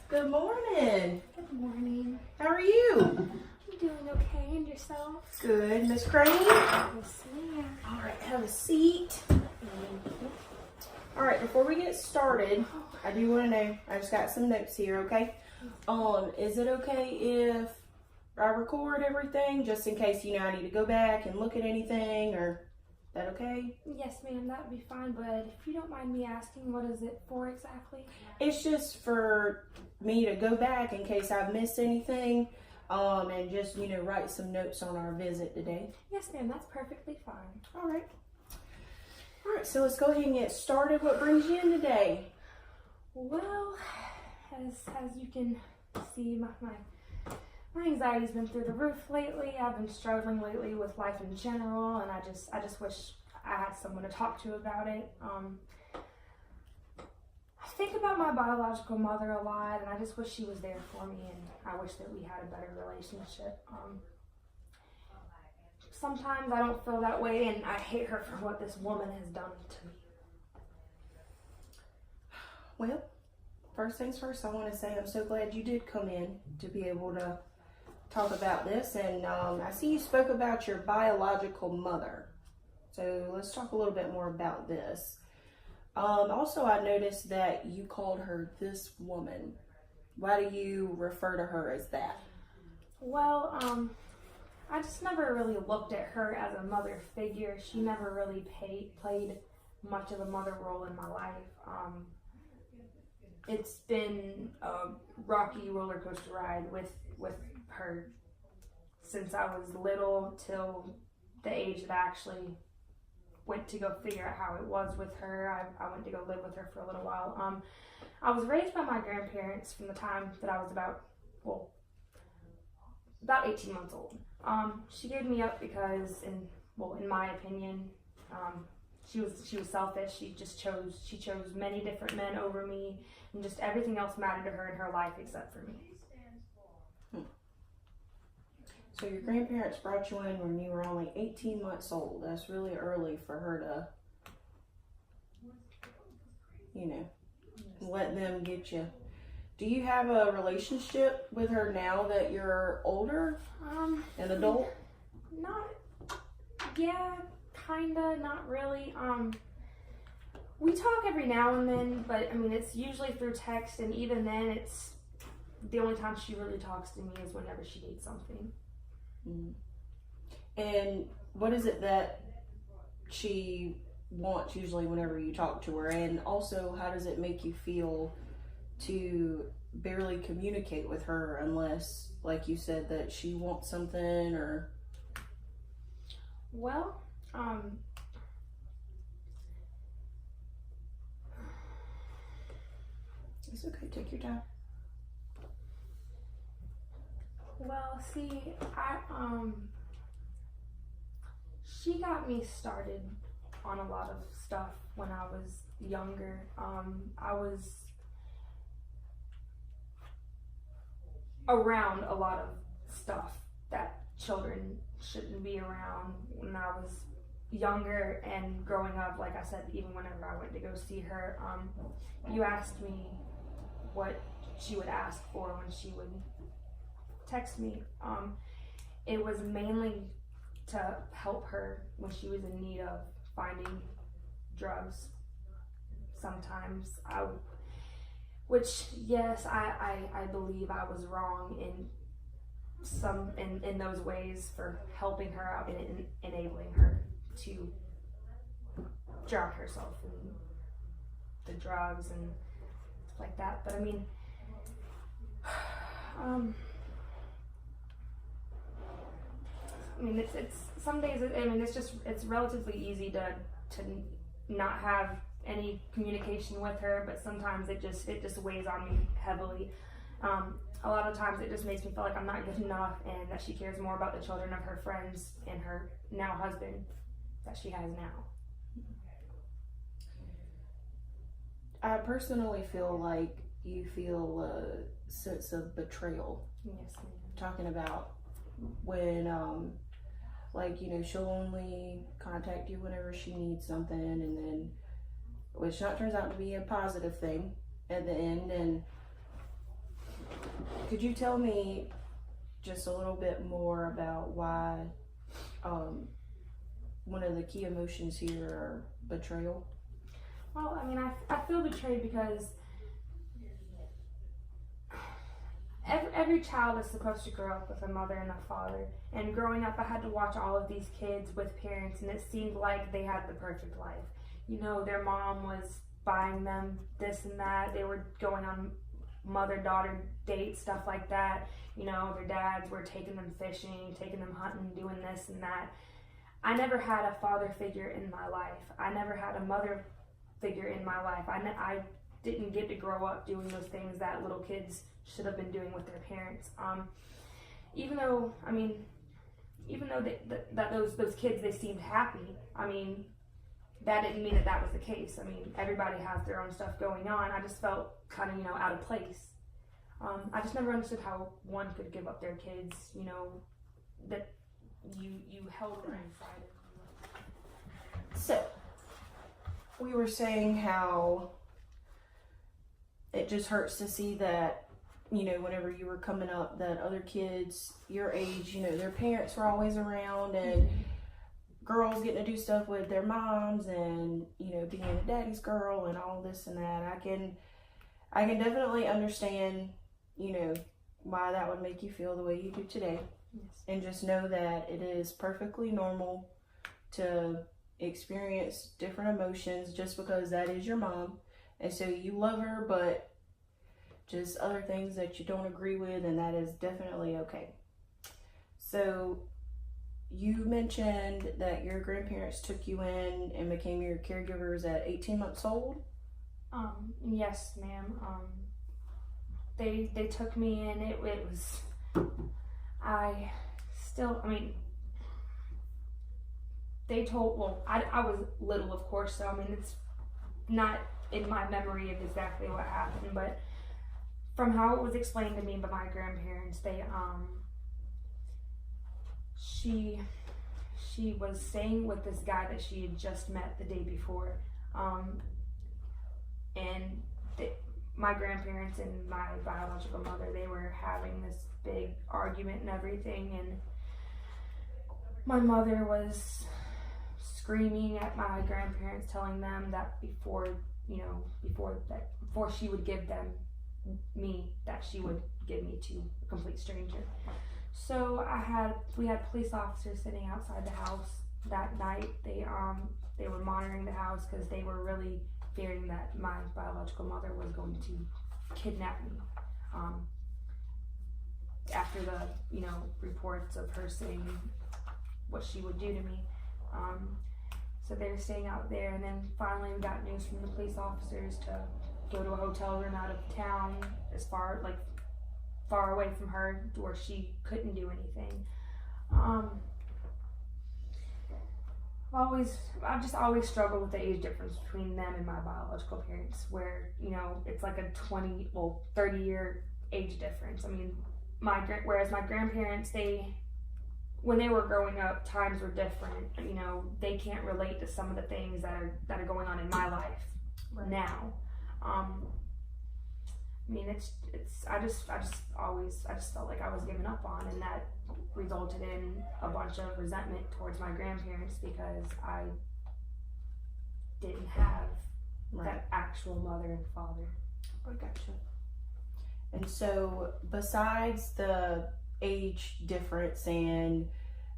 Good morning. Good morning. How are you? I'm doing okay, and yourself? Good, Miss Crane. Yes, ma'am. All right, have a seat. All right, before we get started, I do want to know, I just got some notes here, okay? Is it okay if I record everything just in case, I need to go back and look at anything, or is that okay? Yes, ma'am, that would be fine, but if you don't mind me asking, what is it for exactly? It's just for me to go back in case I've missed anything, and just, write some notes on our visit today. Yes, ma'am, that's perfectly fine. All right. All right, so let's go ahead and get started. What brings you in today? Well, as you can see, my anxiety's been through the roof lately. I've been struggling lately with life in general, and I just wish I had someone to talk to about it. I think about my biological mother a lot, and I just wish she was there for me, and I wish that we had a better relationship. Sometimes I don't feel that way, and I hate her for what this woman has done to me. Well, first things first, I want to say I'm so glad you did come in to be able to talk about this. And I see you spoke about your biological mother. So let's talk a little bit more about this. Also, I noticed that you called her this woman. Why do you refer to her as that? Well, I just never really looked at her as a mother figure. She never really played much of a mother role in my life. It's been a rocky roller coaster ride with her since I was little till the age that I actually went to go figure out how it was with her. I went to go live with her for a little while. I was raised by my grandparents from the time that I was about 18 months old. She gave me up because, in my opinion, she was selfish. She chose many different men over me, and just everything else mattered to her in her life except for me. So your grandparents brought you in when you were only 18 months old. That's really early for her to, let them get you. Do you have a relationship with her now that you're older? An adult? Kinda, not really. We talk every now and then, but it's usually through text, and even then, it's the only time she really talks to me is whenever she needs something. Mm. And what is it that she wants usually whenever you talk to her? And also, how does it make you feel to barely communicate with her unless, like you said, that she wants something or... Well, it's okay, take your time. Well, see, she got me started on a lot of stuff when I was younger. I was around a lot of stuff that children shouldn't be around when I was younger and growing up. Like I said, even whenever I went to go see her, you asked me what she would ask for when she would text me. It was mainly to help her when she was in need of finding drugs. Sometimes I believe I was wrong in those ways for helping her out and enabling her to drown herself in the drugs and stuff like that. But it's some days. It's relatively easy to not have any communication with her, but sometimes it just weighs on me heavily. A lot of times it just makes me feel like I'm not good enough, and that she cares more about the children of her friends and her now husband that she has now. I personally feel like you feel a sense of betrayal. Yes, ma'am. Talking about when she'll only contact you whenever she needs something, and then which not turns out to be a positive thing at the end, and Could you tell me just a little bit more about why one of the key emotions here are betrayal? Well, I mean, I feel betrayed because every child is supposed to grow up with a mother and a father. And growing up, I had to watch all of these kids with parents, and it seemed like they had the perfect life. You know, their mom was buying them this and that. They were going on mother-daughter dates, stuff like that. You know, their dads were taking them fishing, taking them hunting, doing this and that. I never had a father figure in my life. I never had a mother figure in my life. I didn't get to grow up doing those things that little kids should have been doing with their parents. Even though those kids, they seemed happy, I mean, that didn't mean that was the case. I mean, everybody has their own stuff going on. I just felt kind of, out of place. I just never understood how one could give up their kids, that you held them inside of you. So, we were saying how it just hurts to see that, whenever you were coming up, that other kids your age, their parents were always around, and girls getting to do stuff with their moms, and, being a daddy's girl and all this and that. I can definitely understand, why that would make you feel the way you do today. Yes. And just know that it is perfectly normal to experience different emotions just because that is your mom. And so you love her, but just other things that you don't agree with, and that is definitely okay. So you mentioned that your grandparents took you in and became your caregivers at 18 months old? Yes, ma'am. They took me in. It was, they told, well, I was little, of course, so I mean, it's not in my memory of exactly what happened, but from how it was explained to me by my grandparents, she was staying with this guy that she had just met the day before, and my grandparents and my biological mother, they were having this big argument and everything, and my mother was screaming at my grandparents, telling them that before she would give them me, that she would give me to a complete stranger. So we had police officers sitting outside the house that night. They were monitoring the house because they were really fearing that my biological mother was going to kidnap me. After the reports of her saying what she would do to me. So they were staying out there, and then finally we got news from the police officers to go to a hotel room out of town, as far away from her, where she couldn't do anything. I've just always struggled with the age difference between them and my biological parents, where it's like a 30-year age difference. I mean, whereas my grandparents, when they were growing up, times were different. They can't relate to some of the things that are going on in my life now. I mean, I just felt like I was given up on, and that resulted in a bunch of resentment towards my grandparents because I didn't have that actual mother and father. I gotcha. And so, besides the age difference and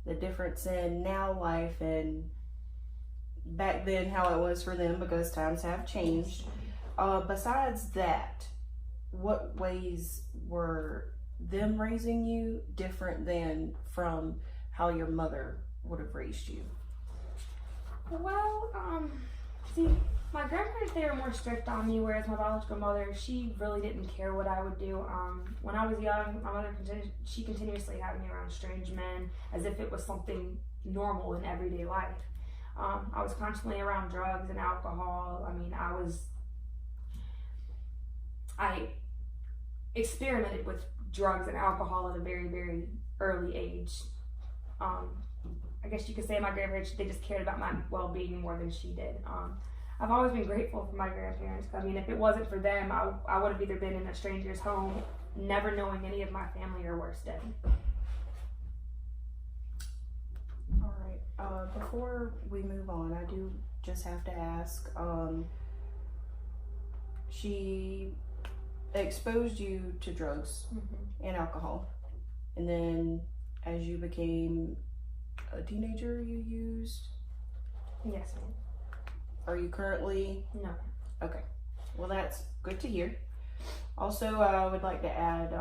the difference in now life and back then how it was for them, because times have changed, besides that, what ways were them raising you different than from how your mother would have raised you? Well, see, my grandparents, they were more strict on me, whereas my biological mother, she really didn't care what I would do. When I was young, my mother continuously had me around strange men as if it was something normal in everyday life. I was constantly around drugs and alcohol. I mean, I experimented with drugs and alcohol at a very, very early age. I guess you could say my grandparents, they just cared about my well-being more than she did. I've always been grateful for my grandparents. I mean, if it wasn't for them, I would have either been in a stranger's home, never knowing any of my family, or worse, dead. All right. Before we move on, I do just have to ask. She exposed you to drugs and alcohol, and then as you became a teenager, you used. Yes, ma'am. Are you currently? No. Okay. Well, that's good to hear. Also, I would like to add.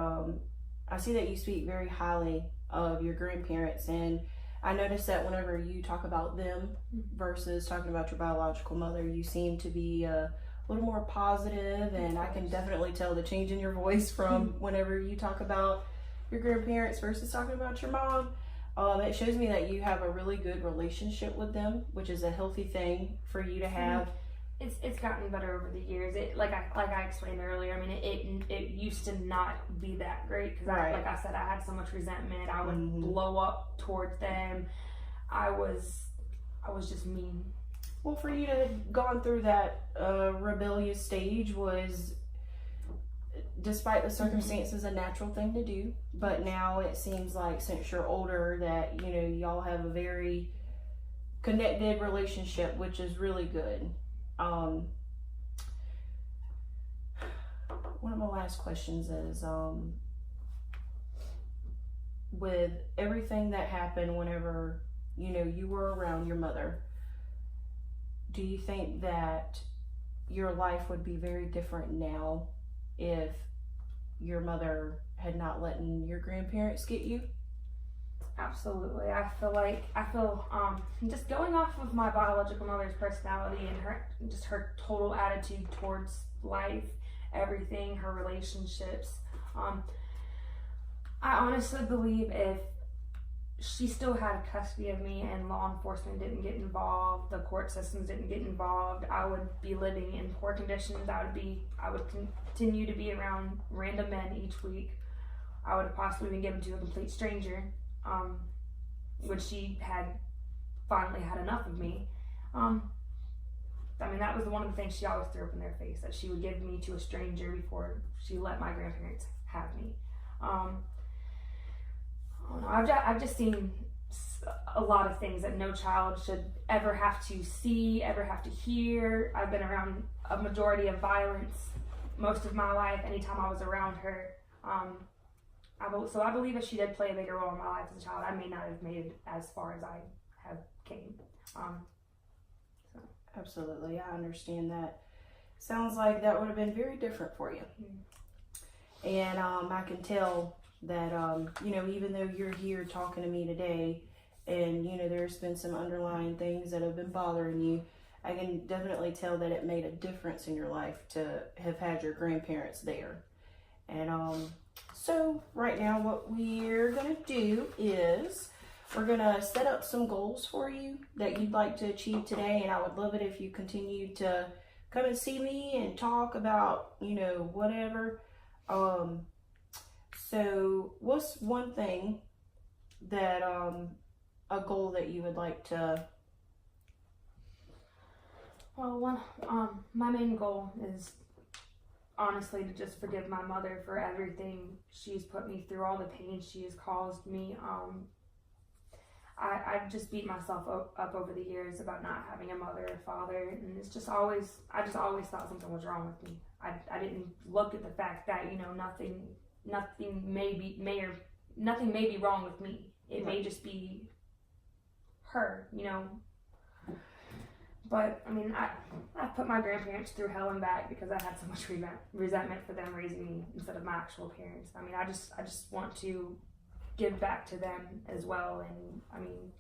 I see that you speak very highly of your grandparents, and I noticed that whenever you talk about them versus talking about your biological mother, you seem to be a little more positive, and I can definitely tell the change in your voice from whenever you talk about your grandparents versus talking about your mom. It shows me that you have a really good relationship with them, which is a healthy thing for you to have. It's gotten better over the years. It like I explained earlier. I mean, it used to not be that great because Right. like I said, I had so much resentment. I would blow up towards them. I was just mean. Well, for you to have gone through that rebellious stage was, despite the circumstances, a natural thing to do. But now it seems like since you're older that, you know, y'all have a very connected relationship, which is really good. One of my last questions is, with everything that happened whenever, you know, you were around your mother, do you think that your life would be very different now if your mother had not let your grandparents get you? Absolutely. I feel just going off of my biological mother's personality and her total attitude towards life, everything, her relationships. I honestly believe if she still had custody of me and law enforcement didn't get involved, the court systems didn't get involved, I would be living in poor conditions. I would continue to be around random men each week. I would have possibly been given to a complete stranger, when she had finally had enough of me. I mean, that was one of the things she always threw up in their face, that she would give me to a stranger before she let my grandparents have me. I don't know. I've just seen a lot of things that no child should ever have to see, ever have to hear. I've been around a majority of violence most of my life. Anytime I was around her, so I believe that she did play a bigger role in my life as a child. I may not have made it as far as I have came. Absolutely, I understand that. Sounds like that would have been very different for you. And I can tell that, you know, even though you're here talking to me today and, you know, there's been some underlying things that have been bothering you, I can definitely tell that it made a difference in your life to have had your grandparents there. And so right now what we're going to do is we're going to set up some goals for you that you'd like to achieve today. And I would love it if you continue to come and see me and talk about, you know, whatever. So what's one thing that, a goal that you would like to? Well, my main goal is honestly to just forgive my mother for everything she's put me through, all the pain she has caused me. I've just beat myself up over the years about not having a mother or father, and I just always thought something was wrong with me. I didn't look at the fact that, you know, nothing may be wrong with me. It may just be her, you know. But I mean, I put my grandparents through hell and back because I had so much resentment for them raising me instead of my actual parents. I mean, I just want to give back to them as well, and I mean,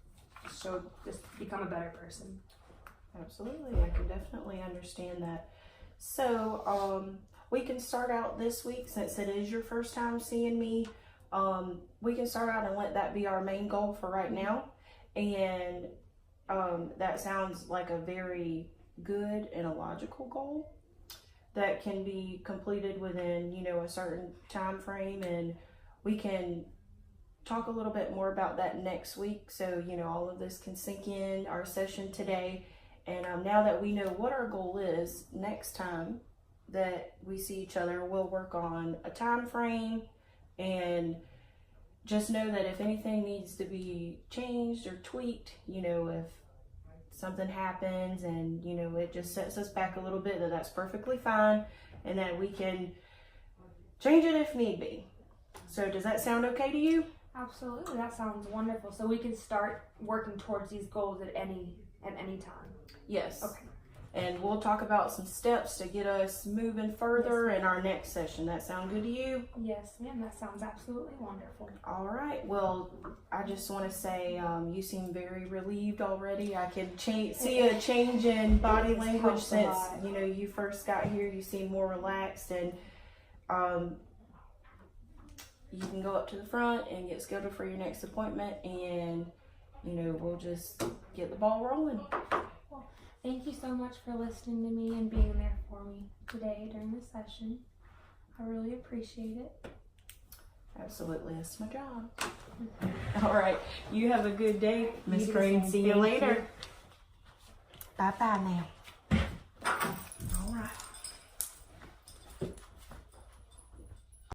just become a better person. Absolutely, I can definitely understand that. So, we can start out this week, since it is your first time seeing me. We can start out and let that be our main goal for right now. And that sounds like a very good and a logical goal that can be completed within, you know, a certain time frame, and we can talk a little bit more about that next week, so, you know, all of this can sink in our session today, And now that we know what our goal is, next time that we see each other, we'll work on a time frame, and just know that if anything needs to be changed or tweaked, you know, if something happens and, you know, it just sets us back a little bit, that's perfectly fine, and that we can change it if need be. So does that sound okay to you? Absolutely, that sounds wonderful. So we can start working towards these goals at any time. Yes. Okay. And we'll talk about some steps to get us moving further in our next session. That sound good to you? Yes, ma'am. That sounds absolutely wonderful. All right. Well, I just want to say you seem very relieved already. I can see a change in body language helps a since lot. you know you first got here. You seem more relaxed, and you can go up to the front and get scheduled for your next appointment, and you know we'll just get the ball rolling. Thank you so much for listening to me and being there for me today during the session. I really appreciate it. Absolutely, that's my job. All right, you have a good day, Miss You Crane. too. See you Thank later. you. Bye bye now.